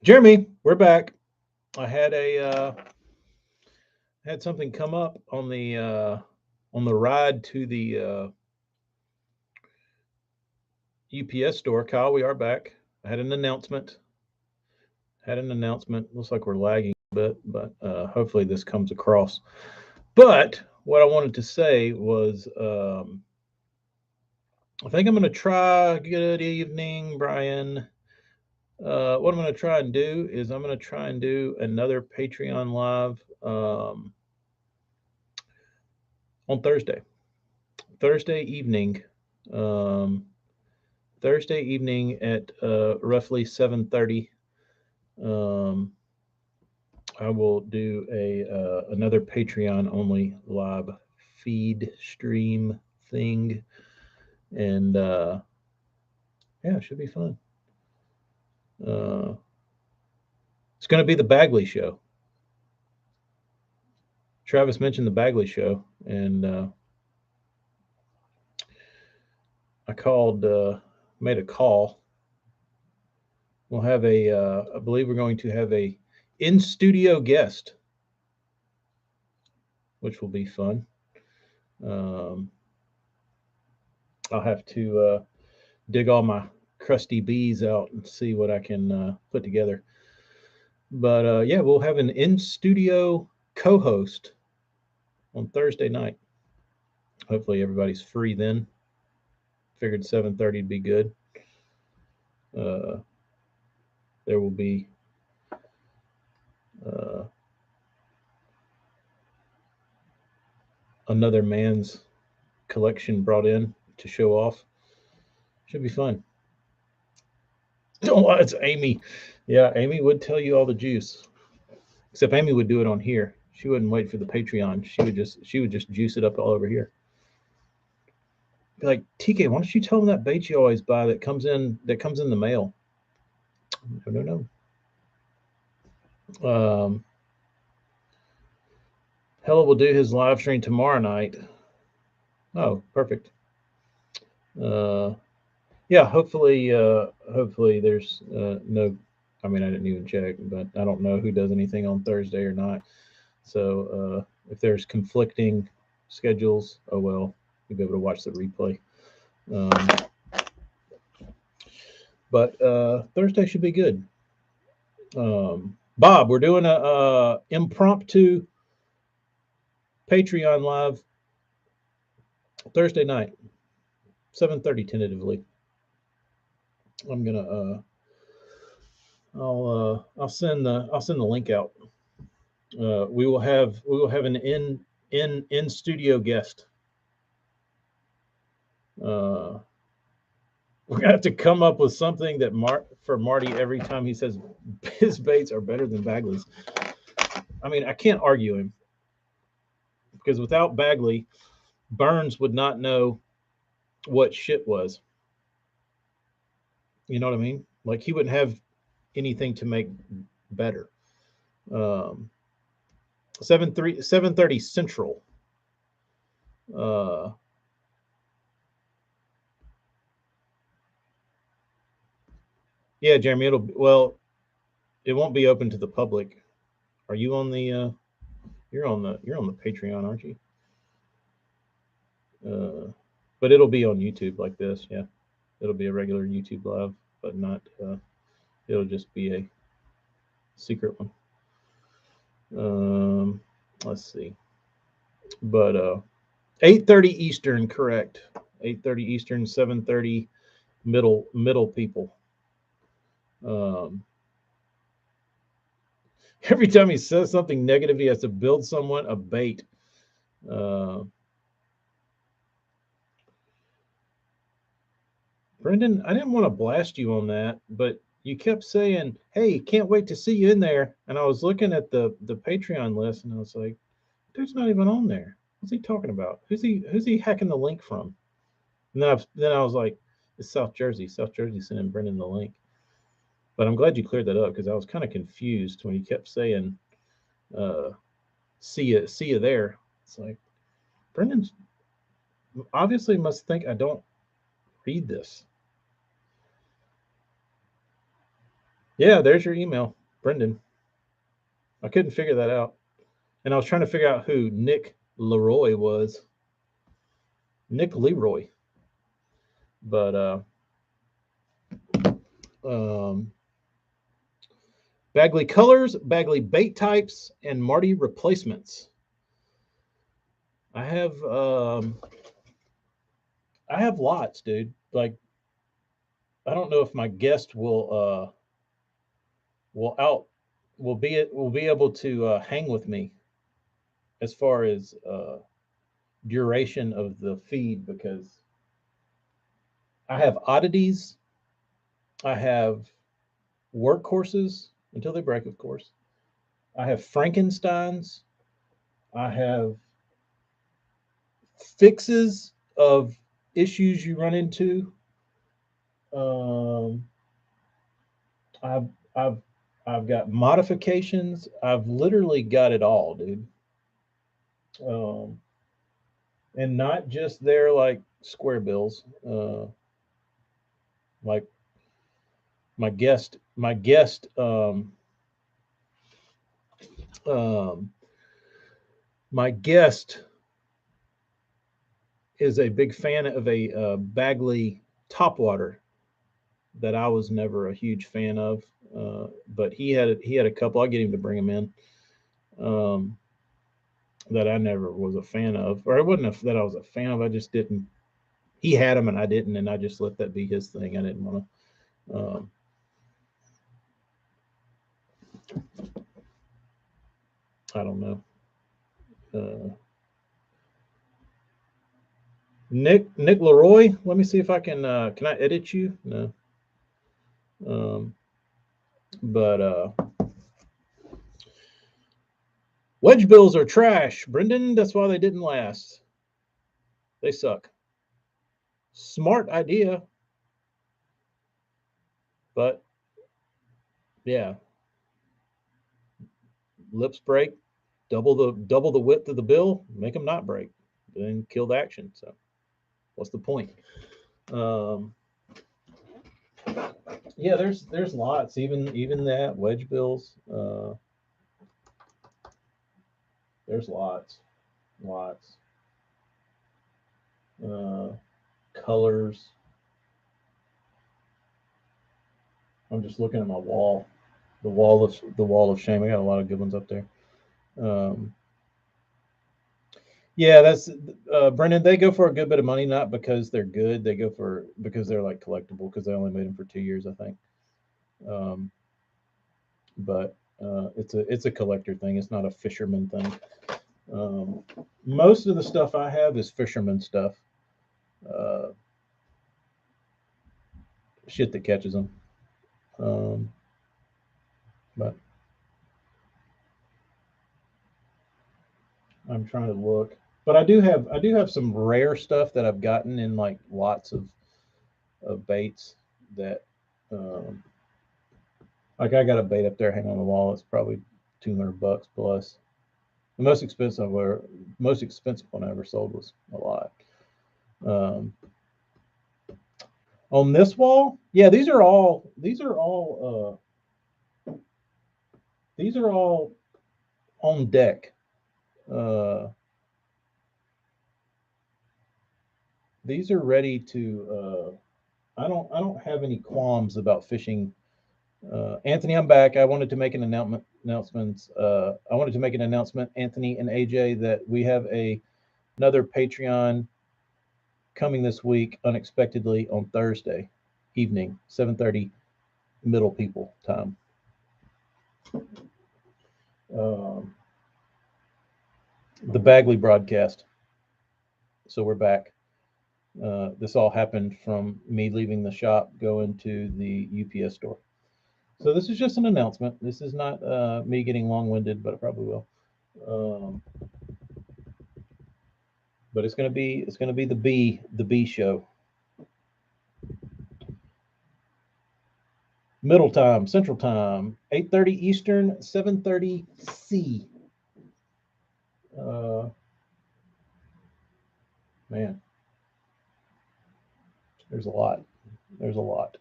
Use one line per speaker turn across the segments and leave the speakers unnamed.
Jeremy, we're back. I had had something come up on the ride to the UPS store. Kyle, we are back. I had an announcement. Looks like we're lagging a bit, but hopefully this comes across. But what I wanted to say was, I think I'm going to try. Good evening, Brian. What I'm going to try and do is I'm going to try and do another Patreon live on Thursday. Thursday evening. Thursday evening at roughly 7:30. I will do another Patreon only live feed stream thing, and yeah, it should be fun. It's going to be the Bagley show. Travis mentioned the Bagley show, and I called, made a call. We'll have I believe we're going to have a in-studio guest, which will be fun. I'll have to dig all my crusty bees out and see what I can put together. But yeah, we'll have an in-studio co-host on Thursday night. Hopefully everybody's free then. Figured 7:30 would be good. There will be another man's collection brought in to show off. Should be fun. Oh, it's Amy. Yeah, Amy would tell you all the juice. Except Amy would do it on here. She wouldn't wait for the Patreon. She would just juice it up all over here. Be like, TK, why don't you tell them that bait you always buy that comes in the mail? No. Hella will do his live stream tomorrow night. Oh, perfect. Yeah, hopefully there's no. I mean, I didn't even check, but I don't know who does anything on Thursday or not. So if there's conflicting schedules, oh well, you'll be able to watch the replay. But Thursday should be good. Bob, we're doing a impromptu Patreon live Thursday night, 7:30 tentatively. I'm gonna I'll send the link out. We will have an in studio guest. We're gonna have to come up with something that for Marty every time he says his baits are better than Bagley's. I mean, I can't argue him because without Bagley, Burns would not know what shit was. You know what I mean? Like he wouldn't have anything to make better. 7:30 Central. Yeah, Jeremy, it won't be open to the public. Are you on the you're on the Patreon, aren't you? But it'll be on YouTube like this, yeah. It'll be a regular YouTube live, but not it'll just be a secret one. Let's see. But 8:30 Eastern, correct. 8:30 Eastern, 7:30 middle people. Every time he says something negative, he has to build someone a bait. Brendan, I didn't want to blast you on that, but you kept saying, "Hey, can't wait to see you in there." And I was looking at the Patreon list, and I was like, "Dude's not even on there. What's he talking about? Who's he hacking the link from?" And then I was like, "It's South Jersey. South Jersey sending Brendan the link." But I'm glad you cleared that up because I was kind of confused when you kept saying, uh, see you there." It's like Brendan obviously must think I don't read this. Yeah, there's your email, Brendan. I couldn't figure that out. And I was trying to figure out who Nick Leroy was. Nick Leroy. But um, Bagley colors, Bagley bait types, and Marty replacements. I have um, I have lots, dude. Like I don't know if my guest will out will be able to hang with me as far as duration of the feed because I have oddities, I have workhorses until they break, of course. I have Frankensteins. I have fixes of issues you run into. Um, I've I've I've got modifications. I've literally got it all, dude. Um, and not just their like square bills. Like um, my guest is a big fan of a Bagley topwater that I was never a huge fan of. But he had a couple. I'll get him to bring them in. Um, that I never was a fan of, or it wasn't that I was a fan of. I just didn't. He had them and I didn't, and I just let that be his thing. I didn't want to. I don't know. Uh, Nick Leroy. Let me see if I can. Can I edit you? No. Um, but wedge bills are trash, Brendan. That's why they didn't last. They suck. Smart idea, but yeah, lips break, double the width of the bill, make them not break, then kill the action. So what's the point? Um, yeah, there's lots, even that wedge bills. There's lots. Uh, colors. I'm just looking at my wall, the wall of shame. I got a lot of good ones up there. Um, Yeah, that's Brendan. They go for a good bit of money, not because they're good. They go for because they're like collectible because they only made them for 2 years, I think. Um, but it's a collector thing. It's not a fisherman thing. Um, Most of the stuff I have is fisherman stuff. Uh, Shit that catches them. Um, but I'm trying to look. But I do have some rare stuff that I've gotten in like lots of baits that like I got a bait up there hanging on the wall. It's probably $200 plus. The most expensive one I ever sold was a lot. Um, on this wall, yeah, these are all on deck. Uh, these are ready to. I don't have any qualms about fishing. Anthony, I'm back. I wanted to make an announcement. I wanted to make an announcement, Anthony and AJ, that we have another Patreon coming this week unexpectedly on Thursday evening, 7:30 Middle People time. Um, the Bagley broadcast. So we're back. This all happened from me leaving the shop, going to the UPS store. So this is just an announcement. This is not me getting long-winded, but it probably will. Um, but it's gonna be the B show. Middle time, Central time, 8:30 Eastern, 7:30 C. Uh, Man, there's a lot. There's a lot.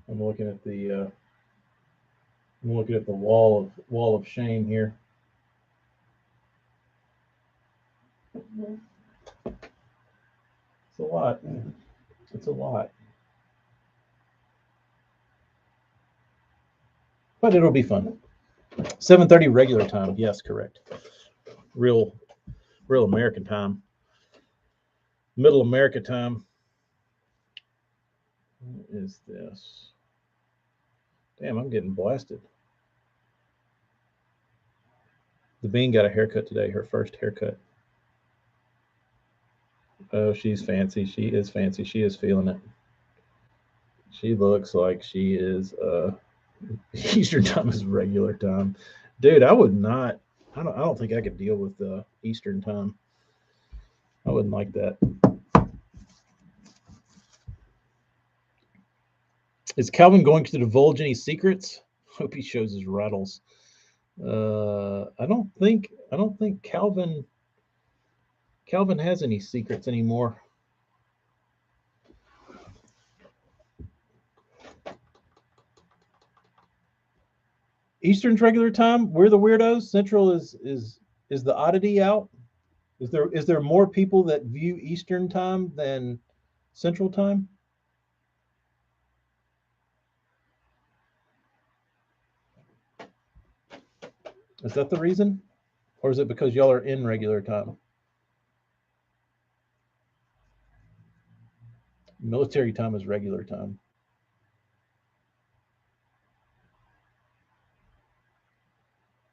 I'm looking at the wall of shame here. It's a lot. It's a lot. But it'll be fun. 7:30 regular time. Yes, correct. Real real American time. Middle America time. What is this? Damn, I'm getting blasted. The bean got a haircut today, her first haircut. Oh, she's fancy. She is fancy. She is feeling it. She looks like she is Eastern time is regular time. Dude, I would not I don't think I could deal with Eastern time. I wouldn't like that. Is Calvin going to divulge any secrets? Hope he shows his rattles. I don't think Calvin has any secrets anymore. Eastern's regular time. We're the weirdos. Central is the oddity out. Is there more people that view Eastern time than Central time? Is that the reason, or is it because y'all are in regular time? Military time is regular time.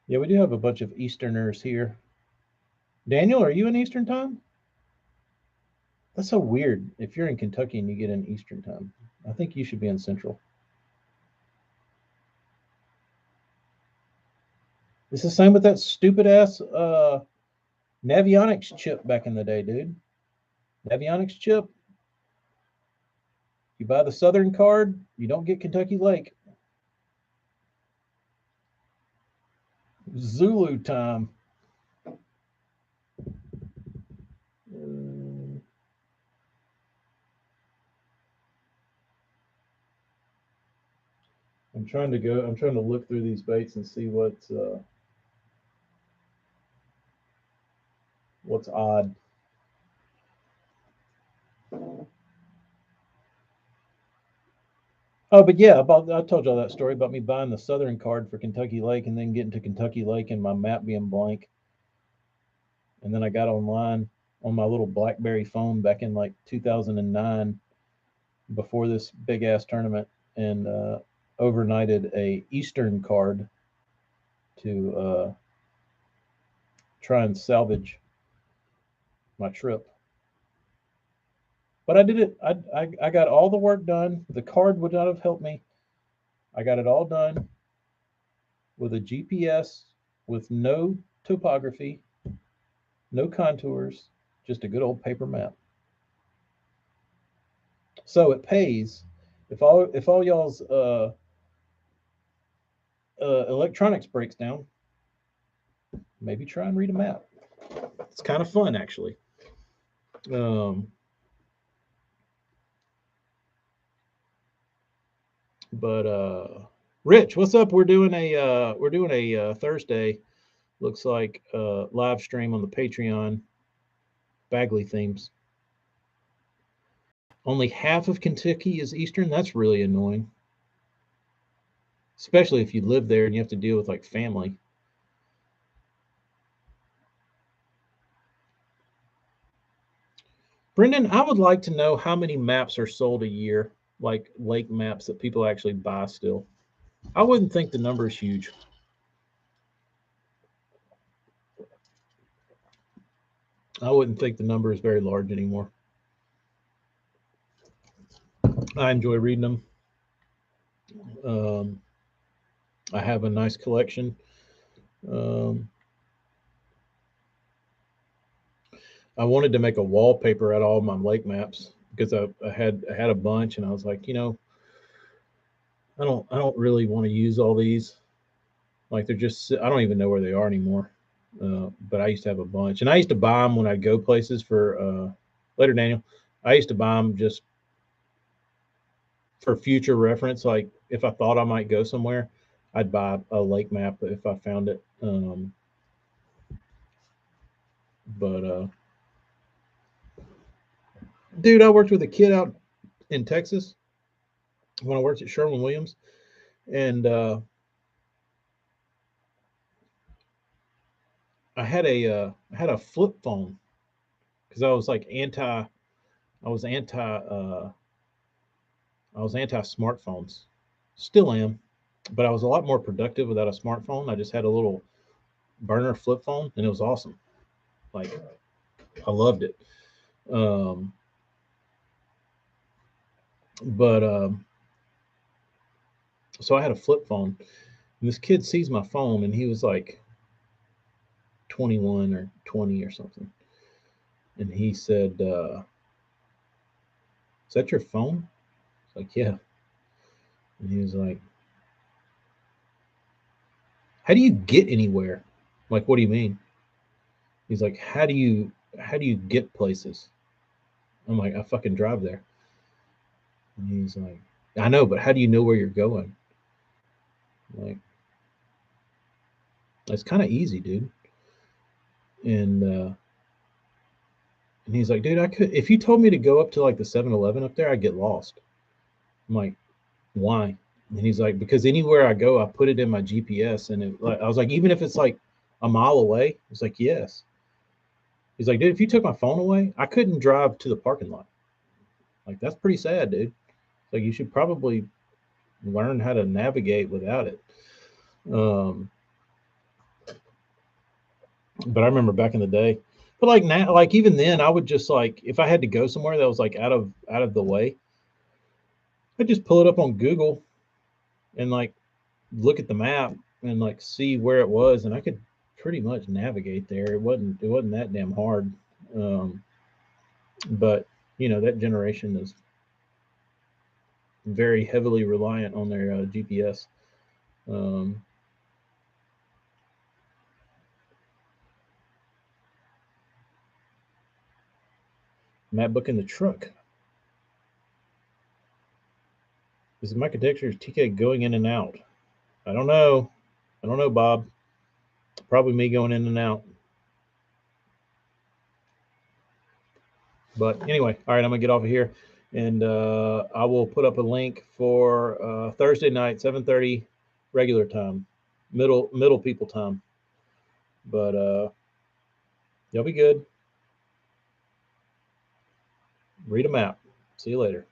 Yeah, we do have a bunch of Easterners here. Daniel, are you in Eastern time? That's so weird. If you're in Kentucky and you get in Eastern time, I think you should be in Central. It's the same with that stupid ass Navionics chip back in the day, dude. Navionics chip. You buy the Southern card, you don't get Kentucky Lake. Zulu time. Uh, I'm trying to look through these baits and see what's odd. Oh, but yeah, about I told y'all that story about me buying the Southern card for Kentucky Lake and then getting to Kentucky Lake and my map being blank. And then I got online on my little BlackBerry phone back in like 2009 before this big ass tournament and overnighted a Eastern card to try and salvage my trip. But I did it. I got all the work done. The card would not have helped me. I got it all done with a GPS, with no topography, no contours, just a good old paper map. So it pays. If all y'all's electronics breaks down, maybe try and read a map. It's kind of fun, actually. Um, but Rich, what's up? We're doing a Thursday. Looks like live stream on the Patreon. Bagley themes. Only half of Kentucky is Eastern. That's really annoying, especially if you live there and you have to deal with like family. Brendan, I would like to know how many maps are sold a year, like lake maps that people actually buy still. I wouldn't think the number is huge. I wouldn't think the number is very large anymore. I enjoy reading them. Um, I have a nice collection. Um, I wanted to make a wallpaper out of all my lake maps because I had a bunch, and I was like, I don't really want to use all these. Like they're just I don't even know where they are anymore. But I used to have a bunch, and I used to buy them when I'd go places for later, Daniel. I used to buy them just for future reference. Like if I thought I might go somewhere, I'd buy a lake map if I found it. But dude, I worked with a kid out in Texas when I worked at Sherwin Williams, and I had a flip phone because I was like anti. I was anti. I was anti smartphones. Still am, but I was a lot more productive without a smartphone. I just had a little burner flip phone, and it was awesome. Like I loved it. Um, but so I had a flip phone, and this kid sees my phone, and he was like 21 or 20 or something, and he said, "Is that your phone?" It's like, "Yeah," and he was like, "How do you get anywhere?" I'm like, "What do you mean?" He's like, "How do you get places?" I'm like, "I fucking drive there." And he's like, "I know, but how do you know where you're going?" I'm like, it's kind of easy, dude. And he's like, "Dude, I could if you told me to go up to like the 7-Eleven up there, I'd get lost." I'm like, "Why?" And he's like, "Because anywhere I go, I put it in my GPS, and like, I was like, even if it's like a mile away." He's like, "Yes." He's like, "Dude, if you took my phone away, I couldn't drive to the parking lot." Like, that's pretty sad, dude. Like, you should probably learn how to navigate without it. Um, but I remember back in the day. But like now, like even then, I would just like if I had to go somewhere that was like out of the way, I'd just pull it up on Google and like look at the map and like see where it was, and I could pretty much navigate there. It wasn't that damn hard. Um, but that generation is very heavily reliant on their GPS. Um, map book in the truck. Is the microdexter's TK going in and out? I don't know. I don't know, Bob. Probably me going in and out. But anyway, all right, I'm gonna get off of here, and I will put up a link for Thursday night, 7:30, regular time, middle people time. But y'all be good. Read a map. See you later.